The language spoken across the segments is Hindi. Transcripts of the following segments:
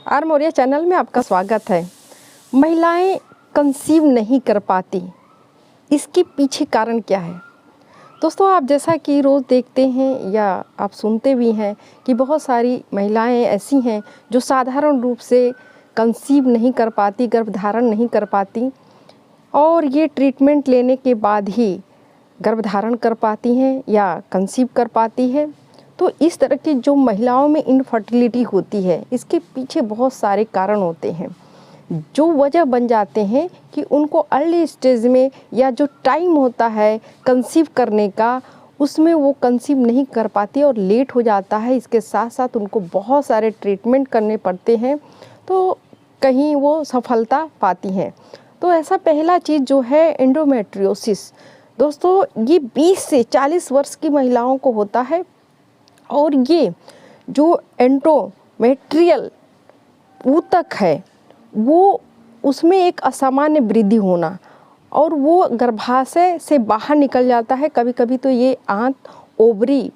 आर मौर्य चैनल में आपका स्वागत है। महिलाएं कंसीव नहीं कर पाती, इसके पीछे कारण क्या है? दोस्तों, आप जैसा कि रोज़ देखते हैं या आप सुनते भी हैं कि बहुत सारी महिलाएं ऐसी हैं जो साधारण रूप से कंसीव नहीं कर पाती, गर्भधारण नहीं कर पाती और ये ट्रीटमेंट लेने के बाद ही गर्भधारण कर पाती हैं या कंसीव कर पाती हैं। तो इस तरह की जो महिलाओं में इनफर्टिलिटी होती है, इसके पीछे बहुत सारे कारण होते हैं जो वजह बन जाते हैं कि उनको अर्ली स्टेज में या जो टाइम होता है कंसीव करने का, उसमें वो कंसीव नहीं कर पाती और लेट हो जाता है। इसके साथ साथ उनको बहुत सारे ट्रीटमेंट करने पड़ते हैं तो कहीं वो सफलता पाती हैं। तो ऐसा पहला चीज़ जो है एंडोमेट्रियोसिस। दोस्तों, ये 20 से 40 वर्ष की महिलाओं को होता है और ये जो एंडोमेट्रियल ऊतक है वो उसमें एक असामान्य वृद्धि होना और वो गर्भाशय से बाहर निकल जाता है। कभी कभी तो ये आंत, ओवरी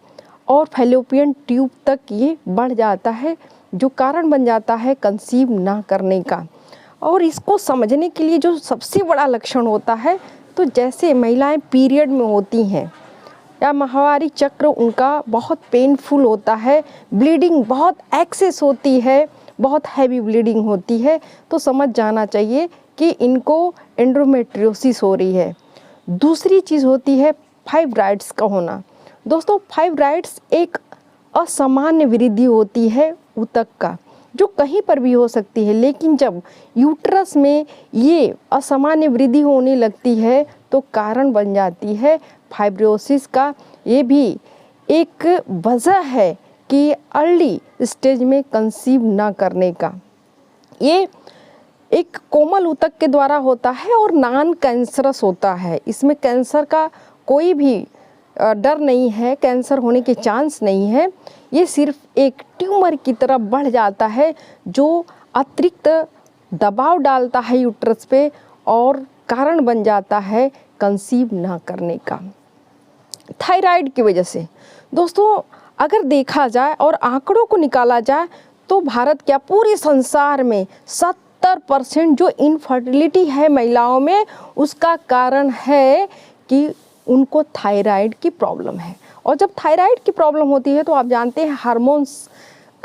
और फैलोपियन ट्यूब तक ये बढ़ जाता है, जो कारण बन जाता है कंसीव ना करने का। और इसको समझने के लिए जो सबसे बड़ा लक्षण होता है, तो जैसे महिलाएं पीरियड में होती हैं या माहवारी चक्र उनका बहुत पेनफुल होता है, ब्लीडिंग बहुत एक्सेस होती है, बहुत हैवी ब्लीडिंग होती है, तो समझ जाना चाहिए कि इनको एंडोमेट्रियोसिस हो रही है। दूसरी चीज़ होती है फाइब्राइड्स का होना। दोस्तों, फाइब्राइड्स एक असामान्य वृद्धि होती है ऊतक का, जो कहीं पर भी हो सकती है, लेकिन जब यूट्रस में ये असामान्य वृद्धि होने लगती है तो कारण बन जाती है फाइब्रोसिस का। ये भी एक वजह है कि अर्ली स्टेज में कंसीव ना करने का। ये एक कोमल ऊतक के द्वारा होता है और नॉन कैंसरस होता है। इसमें कैंसर का कोई भी डर नहीं है, कैंसर होने के चांस नहीं है। ये सिर्फ एक ट्यूमर की तरह बढ़ जाता है जो अतिरिक्त दबाव डालता है यूट्रस पे और कारण बन जाता है कंसीव ना करने का। थायराइड की वजह से दोस्तों, अगर देखा जाए और आंकड़ों को निकाला जाए तो भारत क्या पूरे संसार में 70% जो इनफर्टिलिटी है महिलाओं में, उसका कारण है कि उनको थायराइड की प्रॉब्लम है। और जब थायराइड की प्रॉब्लम होती है तो आप जानते हैं हार्मोन्स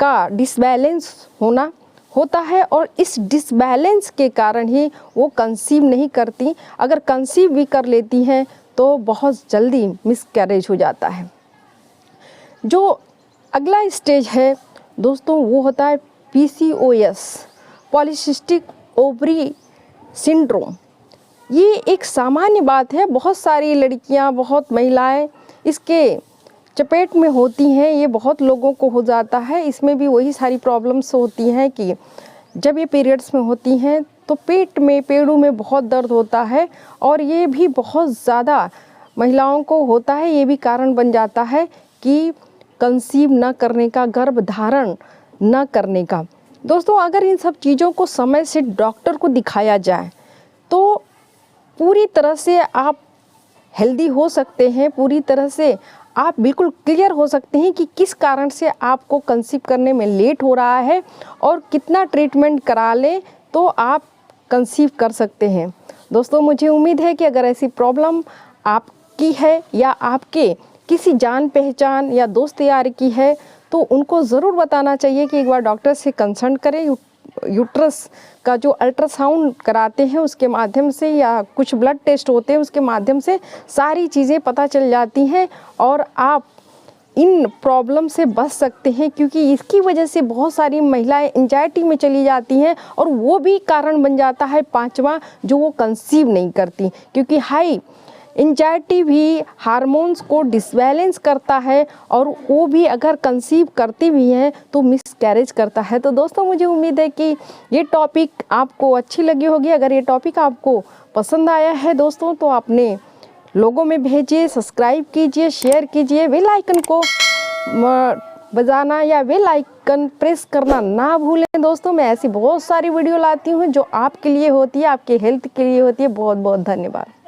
का डिसबैलेंस होना होता है और इस डिसबैलेंस के कारण ही वो कंसीव नहीं करती। अगर कंसीव भी कर लेती हैं तो बहुत जल्दी मिसकैरेज हो जाता है। जो अगला स्टेज है दोस्तों, वो होता है PCOS, पॉलीसिस्टिक ओवरी सिंड्रोम। ये एक सामान्य बात है, बहुत सारी लड़कियां, बहुत महिलाएं इसके चपेट में होती हैं। ये बहुत लोगों को हो जाता है। इसमें भी वही सारी प्रॉब्लम्स होती हैं कि जब ये पीरियड्स में होती हैं तो पेट में, पेड़ों में बहुत दर्द होता है और ये भी बहुत ज़्यादा महिलाओं को होता है। ये भी कारण बन जाता है कि कंसीव न करने का, गर्भधारण न करने का। दोस्तों, अगर इन सब चीज़ों को समय से डॉक्टर को दिखाया जाए तो पूरी तरह से आप हेल्दी हो सकते हैं, पूरी तरह से आप बिल्कुल क्लियर हो सकते हैं कि किस कारण से आपको कंसीव करने में लेट हो रहा है और कितना ट्रीटमेंट करा लें तो आप कंसीव कर सकते हैं। दोस्तों, मुझे उम्मीद है कि अगर ऐसी प्रॉब्लम आपकी है या आपके किसी जान पहचान या दोस्त यार की है तो उनको ज़रूर बताना चाहिए कि एक बार डॉक्टर से कंसल्ट करें। यूट्रस का जो अल्ट्रासाउंड कराते हैं उसके माध्यम से या कुछ ब्लड टेस्ट होते हैं उसके माध्यम से सारी चीज़ें पता चल जाती हैं और आप इन प्रॉब्लम से बच सकते हैं, क्योंकि इसकी वजह से बहुत सारी महिलाएं एंजाइटी में चली जाती हैं और वो भी कारण बन जाता है पांचवा, जो वो कंसीव नहीं करती, क्योंकि हाई एंजाइटी भी हार्मोन्स को डिसबैलेंस करता है और वो भी अगर कंसीव करती भी हैं तो मिसकैरेज करता है। तो दोस्तों, मुझे उम्मीद है कि ये टॉपिक आपको अच्छी लगी होगी। अगर ये टॉपिक आपको पसंद आया है दोस्तों तो अपने लोगों में भेजिए, सब्सक्राइब कीजिए, शेयर कीजिए, बेल आइकन को बजाना या बेल आइकन प्रेस करना ना भूलें। दोस्तों, मैं ऐसी बहुत सारी वीडियो लाती हूँ जो आपके लिए होती है, आपके हेल्थ के लिए होती है। बहुत बहुत धन्यवाद।